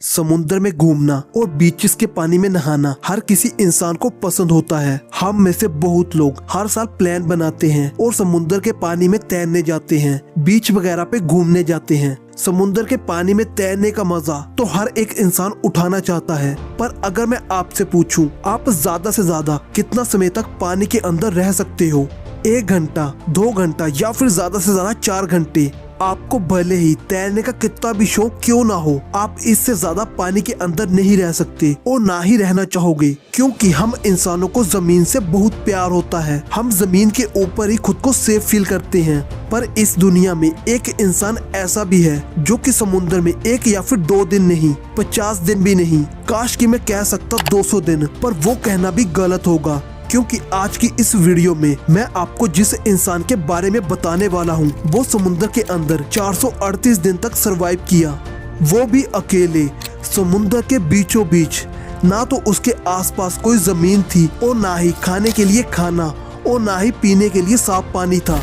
समुद्र में घूमना और बीचेस के पानी में नहाना हर किसी इंसान को पसंद होता है। हम में से बहुत लोग हर साल प्लान बनाते हैं और समुद्र के पानी में तैरने जाते हैं, बीच वगैरह पे घूमने जाते हैं। समुद्र के पानी में तैरने का मजा तो हर एक इंसान उठाना चाहता है, पर अगर मैं आपसे पूछूं, आप ज्यादा से ज्यादा कितना समय तक पानी के अंदर रह सकते हो? 1 घंटा, 2 घंटा या फिर ज्यादा से ज्यादा 4 घंटे? आपको भले ही तैरने का कितना भी शौक क्यों ना हो, आप इससे ज्यादा पानी के अंदर नहीं रह सकते और ना ही रहना चाहोगे, क्योंकि हम इंसानों को जमीन से बहुत प्यार होता है। हम जमीन के ऊपर ही खुद को सेफ फील करते हैं। पर इस दुनिया में एक इंसान ऐसा भी है जो कि समुद्र में 1 या फिर 2 दिन नहीं, 50 दिन भी नहीं, काश कि मैं कह सकता 200 दिन, पर वो कहना भी गलत होगा। क्योंकि आज की इस वीडियो में मैं आपको जिस इंसान के बारे में बताने वाला हूँ, वो समुद्र के अंदर 438 दिन तक सरवाइव किया, वो भी अकेले, समुद्र के बीचों बीच। ना तो उसके आसपास कोई जमीन थी और ना ही खाने के लिए खाना और ना ही पीने के लिए साफ पानी था।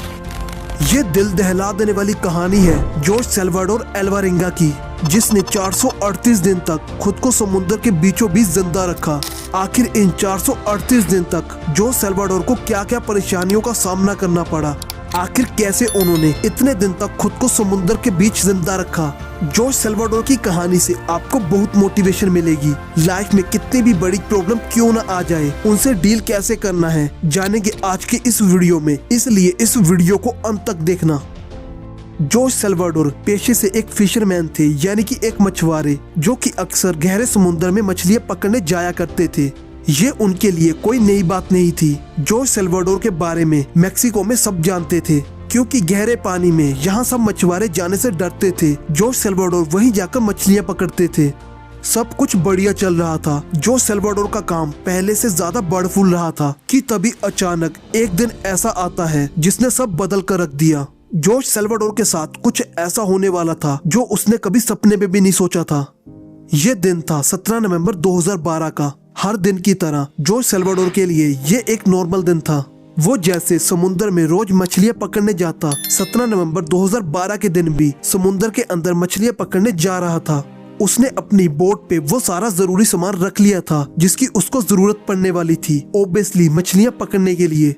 ये दिल दहला देने वाली कहानी है जोश सल्वाडोर एल्वारेंगा की, जिसने 438 दिन तक खुद को समुद्र के बीचों बीच जिंदा रखा। आखिर इन 438 दिन तक जोश सल्वाडोर को क्या क्या परेशानियों का सामना करना पड़ा, आखिर कैसे उन्होंने इतने दिन तक खुद को समुद्र के बीच जिंदा रखा। जोश सल्वाडोर की कहानी से आपको बहुत मोटिवेशन मिलेगी। लाइफ में कितनी भी बड़ी प्रॉब्लम क्यों ना आ जाए, उनसे डील कैसे करना है, जानेंगे आज के इस वीडियो में, इसलिए इस वीडियो को अंत तक देखना। जोश सल्वाडोर पेशे से एक फिशरमैन थे, यानी कि एक मछुआरे, जो कि अक्सर गहरे समुद्र में मछलियां पकड़ने जाया करते थे। ये उनके लिए कोई नई बात नहीं थी। जोश सल्वाडोर के बारे में मैक्सिको में सब जानते थे, क्योंकि गहरे पानी में यहाँ सब मछुआरे जाने से डरते थे। जोश सल्वाडोर वहीं जाकर मछलियां पकड़ते थे। सब कुछ बढ़िया चल रहा था। जोश सल्वाडोर का काम पहले से ज्यादा बढ़ फूल रहा था कि तभी अचानक एक दिन ऐसा आता है जिसने सब बदल कर रख दिया। जोश सल्वाडोर के साथ कुछ ऐसा होने वाला था जो उसने कभी सपने में भी नहीं सोचा था। ये दिन था 17 नवंबर 2012 का। हर दिन की तरह जोश सल्वाडोर के लिए ये एक नॉर्मल दिन था। वो जैसे समुद्र में रोज मछलियां पकड़ने जाता, 17 नवंबर 2012 के दिन भी समुद्र के अंदर मछलियां पकड़ने जा रहा था। उसने अपनी बोट पे वो सारा जरूरी सामान रख लिया था जिसकी उसको जरूरत पड़ने वाली थी, ओब्वियसली मछलियां पकड़ने के लिए।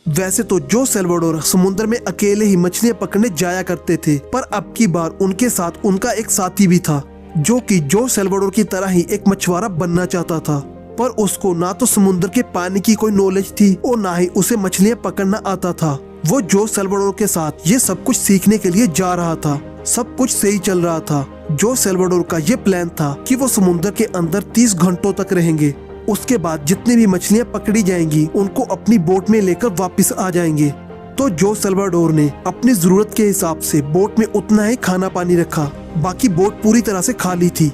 वैसे तो जोश सल्वाडोर समुद्र में अकेले ही मछलियां पकड़ने जाया करते थे, पर अब की बार उनके साथ उनका एक साथी भी था, जो कि जोश सल्वाडोर की तरह ही एक मछुआरा बनना चाहता था। पर उसको ना तो समुद्र के पानी की कोई नॉलेज थी और ना ही उसे मछलियां पकड़ना आता था। वो जोश सल्वाडोर के साथ ये सब कुछ सीखने के लिए जा रहा था। सब कुछ सही चल रहा था। जोश सल्वाडोर का ये प्लान था कि वो समुद्र के अंदर 30 घंटों तक रहेंगे। उसके बाद जितनी भी मछलियां पकड़ी जाएंगी उनको अपनी बोट में लेकर वापस आ जाएंगे। तो जोश सल्वाडोर ने अपनी जरूरत के हिसाब से बोट में उतना ही खाना पानी रखा, बाकी बोट पूरी तरह से खाली थी।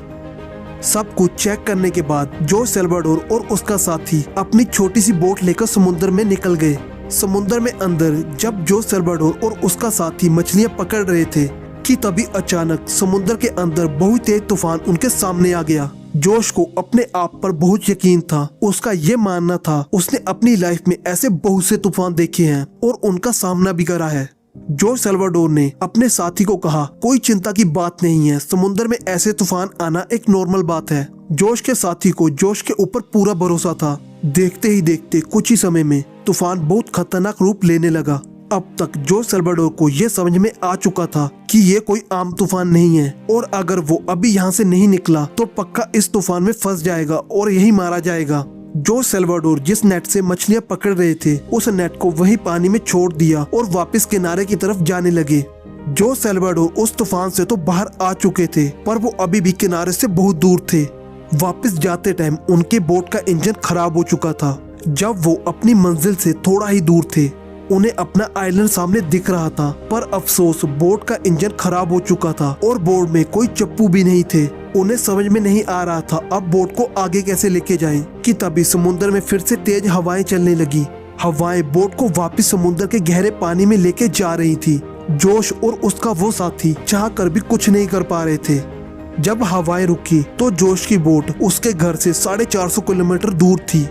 सब कुछ चेक करने के बाद जोश सल्वाडोर और उसका साथी अपनी छोटी सी बोट लेकर समुद्र में निकल गए। समुद्र में अंदर जब जोश सल्वाडोर और उसका साथी मछलियां पकड़ रहे थे कि तभी अचानक समुद्र के अंदर बहुत तेज तूफान उनके सामने आ गया। जोश को अपने आप पर बहुत यकीन था। उसका ये मानना था उसने अपनी लाइफ में ऐसे बहुत से तूफान देखे हैं और उनका सामना भी करा है। जोश सल्वाडोर ने अपने साथी को कहा, कोई चिंता की बात नहीं है, समुद्र में ऐसे तूफान आना एक नॉर्मल बात है। जोश के साथी को जोश के ऊपर पूरा भरोसा था। देखते ही देखते कुछ ही समय में तूफान बहुत खतरनाक रूप लेने लगा। अब तक जोश सल्वाडोर को यह समझ में आ चुका था कि ये कोई आम तूफान नहीं है, और अगर वो अभी यहाँ से नहीं निकला तो पक्का इस तूफान में फंस जाएगा और यही मारा जाएगा। जोश सल्वाडोर जिस नेट से मछलियां पकड़ रहे थे, उस नेट को वही पानी में छोड़ दिया और वापस किनारे की तरफ जाने लगे। जोश सल्वाडोर उस तूफान से तो बाहर आ चुके थे, पर वो अभी भी किनारे से बहुत दूर थे। वापस जाते टाइम उनके बोट का इंजन खराब हो चुका था। जब वो अपनी मंजिल से थोड़ा ही दूर थे, उन्हें अपना आइलैंड सामने दिख रहा था, पर अफसोस बोट का इंजन खराब हो चुका था और बोट में कोई चप्पू भी नहीं थे। उन्हें समझ में नहीं आ रहा था अब बोट को आगे कैसे लेके जाएं, कि तभी समुद्र में फिर से तेज हवाएं चलने लगी। हवाएं बोट को वापस समुद्र के गहरे पानी में लेके जा रही थी। जोश और उसका वो साथी चाह कर भी कुछ नहीं कर पा रहे थे। जब हवाएं रुकी तो जोश की बोट उसके घर से 450 किलोमीटर दूर थी।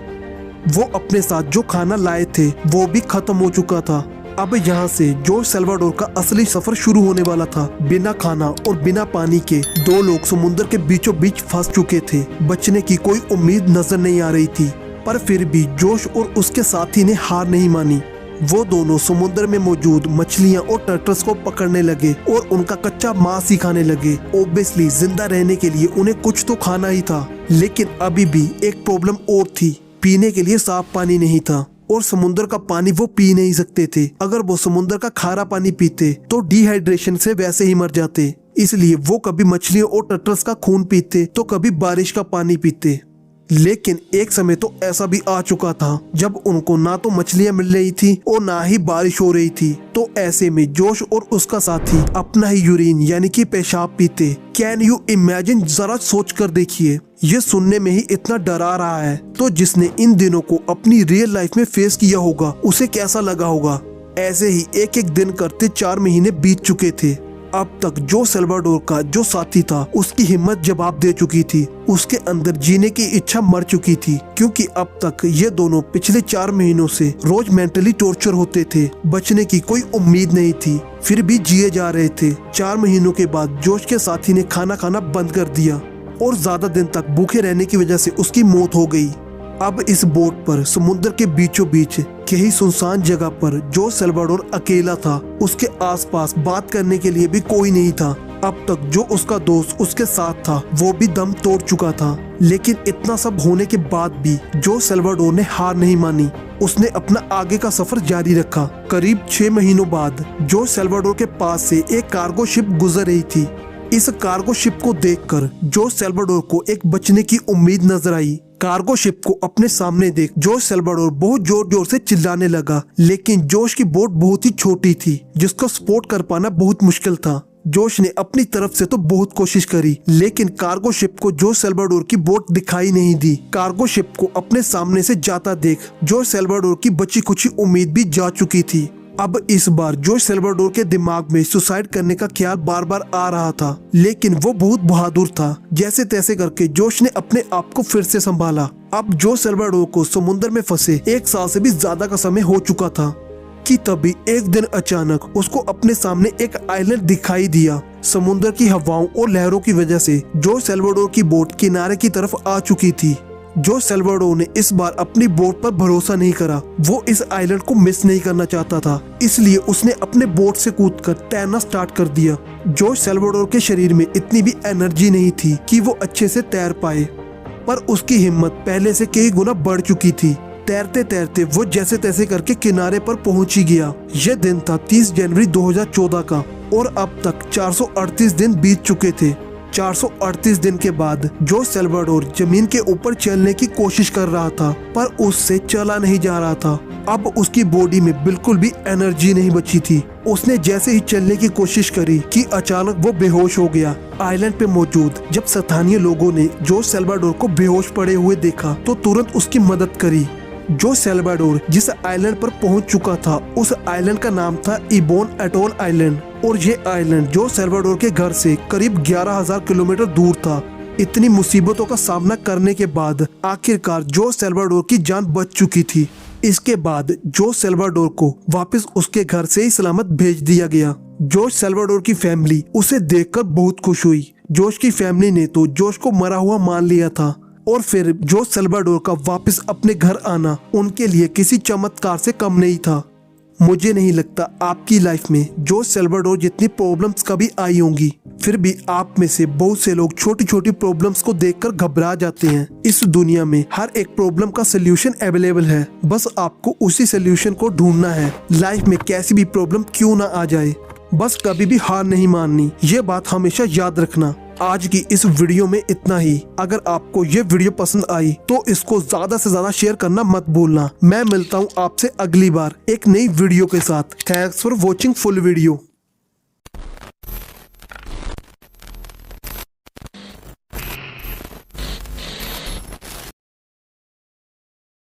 वो अपने साथ जो खाना लाए थे वो भी खत्म हो चुका था। अब यहाँ से जोश सल्वाडोर का असली सफर शुरू होने वाला था। बिना खाना और बिना पानी के दो लोग समुद्र के बीचों बीच फंस चुके थे। बचने की कोई उम्मीद नजर नहीं आ रही थी, पर फिर भी जोश और उसके साथी ने हार नहीं मानी। वो दोनों समुद्र में मौजूद मछलियां और टर्टल्स को पकड़ने लगे और उनका कच्चा मांस ही खाने लगे। ओब्वियसली जिंदा रहने के लिए उन्हें कुछ तो खाना ही था, लेकिन अभी भी एक प्रॉब्लम और थी। पीने के लिए साफ पानी नहीं था और समुद्र का पानी वो पी नहीं सकते थे। अगर वो समुद्र का खारा पानी पीते तो डिहाइड्रेशन से वैसे ही मर जाते। इसलिए वो कभी मछलियों और टर्टल्स का खून पीते तो कभी बारिश का पानी पीते। लेकिन एक समय तो ऐसा भी आ चुका था जब उनको ना तो मछलियां मिल रही थी और ना ही बारिश हो रही थी। तो ऐसे में जोश और उसका साथी अपना ही यूरिन यानी कि पेशाब पीते। Can you imagine? जरा सोच कर देखिए, ये सुनने में ही इतना डरा रहा है, तो जिसने इन दिनों को अपनी रियल लाइफ में फेस किया होगा उसे कैसा लगा होगा। ऐसे ही एक एक दिन करते 4 महीने बीत चुके थे। अब तक जोश सल्वाडोर का जो साथी था उसकी हिम्मत जवाब दे चुकी थी। उसके अंदर जीने की इच्छा मर चुकी थी, क्योंकि अब तक ये दोनों पिछले 4 महीनों से रोज मेंटली टॉर्चर होते थे। बचने की कोई उम्मीद नहीं थी, फिर भी जिए जा रहे थे। 4 महीनों के बाद जोश के साथी ने खाना खाना बंद कर दिया और ज्यादा दिन तक भूखे रहने की वजह से उसकी मौत हो गई। अब इस बोट पर समुद्र के बीचों बीच कहीं सुनसान जगह पर जोश सल्वाडोर अकेला था। उसके आसपास बात करने के लिए भी कोई नहीं था। अब तक जो उसका दोस्त उसके साथ था वो भी दम तोड़ चुका था। लेकिन इतना सब होने के बाद भी जोश सल्वाडोर ने हार नहीं मानी। उसने अपना आगे का सफर जारी रखा। करीब 6 महीनों बाद जोश सल्वाडोर के पास से एक कार्गो शिप गुजर रही थी। इस कार्गो शिप को देखकर जोश सल्वाडोर को एक बचने की उम्मीद नजर आई। कार्गो शिप को अपने सामने देख जोश सल्वाडोर बहुत जोर जोर से चिल्लाने लगा, लेकिन जोश की बोट बहुत ही छोटी थी जिसको स्पॉट कर पाना बहुत मुश्किल था। जोश ने अपनी तरफ से तो बहुत कोशिश करी, लेकिन कार्गो शिप को जोश सल्वाडोर की बोट दिखाई नहीं दी। कार्गो शिप को अपने सामने से जाता देख जोश सल्वाडोर की बची कुछ उम्मीद भी जा चुकी थी। अब इस बार जोश सल्वाडोर के दिमाग में सुसाइड करने का ख्याल बार बार आ रहा था, लेकिन वो बहुत बहादुर था। जैसे तैसे करके जोश ने अपने आप को फिर से संभाला। अब जोश सल्वाडोर को समुद्र में फंसे 1 साल से भी ज्यादा का समय हो चुका था कि तभी एक दिन अचानक उसको अपने सामने एक आइलैंड दिखाई दिया। समुद्र की हवाओं और लहरों की वजह से जोश सल्वाडोर की बोट किनारे की तरफ आ चुकी थी। जोश सल्वाडोर ने इस बार अपनी बोट पर भरोसा नहीं करा। वो इस आइलैंड को मिस नहीं करना चाहता था, इसलिए उसने अपने बोट से कूदकर तैरना स्टार्ट कर दिया। जोश सल्वाडोर के शरीर में इतनी भी एनर्जी नहीं थी कि वो अच्छे से तैर पाए, पर उसकी हिम्मत पहले से कई गुना बढ़ चुकी थी। तैरते तैरते वो जैसे तैसे करके किनारे पर पहुंच ही गया। यह दिन था 30 जनवरी 2014 का और अब तक 438 दिन बीत चुके थे। 438 दिन के बाद जोश सल्वाडोर जमीन के ऊपर चलने की कोशिश कर रहा था, पर उससे चला नहीं जा रहा था। अब उसकी बॉडी में बिल्कुल भी एनर्जी नहीं बची थी। उसने जैसे ही चलने की कोशिश करी कि अचानक वो बेहोश हो गया। आइलैंड पे मौजूद जब स्थानीय लोगों ने जोश सल्वाडोर को बेहोश पड़े हुए देखा तो तुरंत उसकी मदद करी। जोश सल्वाडोर जिस आइलैंड पर पहुंच चुका था उस आइलैंड का नाम था इबोन एटोल आइलैंड, और ये आइलैंड जोश सल्वाडोर के घर से करीब 11,000 किलोमीटर दूर था। इतनी मुसीबतों का सामना करने के बाद आखिरकार जोश सल्वाडोर की जान बच चुकी थी। इसके बाद जोश सल्वाडोर को वापस उसके घर से ही सलामत भेज दिया गया। जोश सल्वाडोर की फैमिली उसे देखकर बहुत खुश हुई। जोश की फैमिली ने तो जोश को मरा हुआ मान लिया था, और फिर जोश सल्वाडोर का वापस अपने घर आना उनके लिए किसी चमत्कार से कम नहीं था। मुझे नहीं लगता आपकी लाइफ में जोश सल्वाडोर जितनी प्रॉब्लम्स कभी आई होंगी, फिर भी आप में से बहुत से लोग छोटी छोटी प्रॉब्लम्स को देखकर घबरा जाते हैं। इस दुनिया में हर एक प्रॉब्लम का सोल्यूशन अवेलेबल है, बस आपको उसी सोल्यूशन को ढूंढना है। लाइफ में कैसी भी प्रॉब्लम क्यों ना आ जाए, बस कभी भी हार नहीं माननी, ये बात हमेशा याद रखना। आज की इस वीडियो में इतना ही। अगर आपको ये वीडियो पसंद आई तो इसको ज्यादा से ज्यादा शेयर करना मत भूलना। मैं मिलता हूँ आपसे अगली बार एक नई वीडियो के साथ। Thanks for watching full video.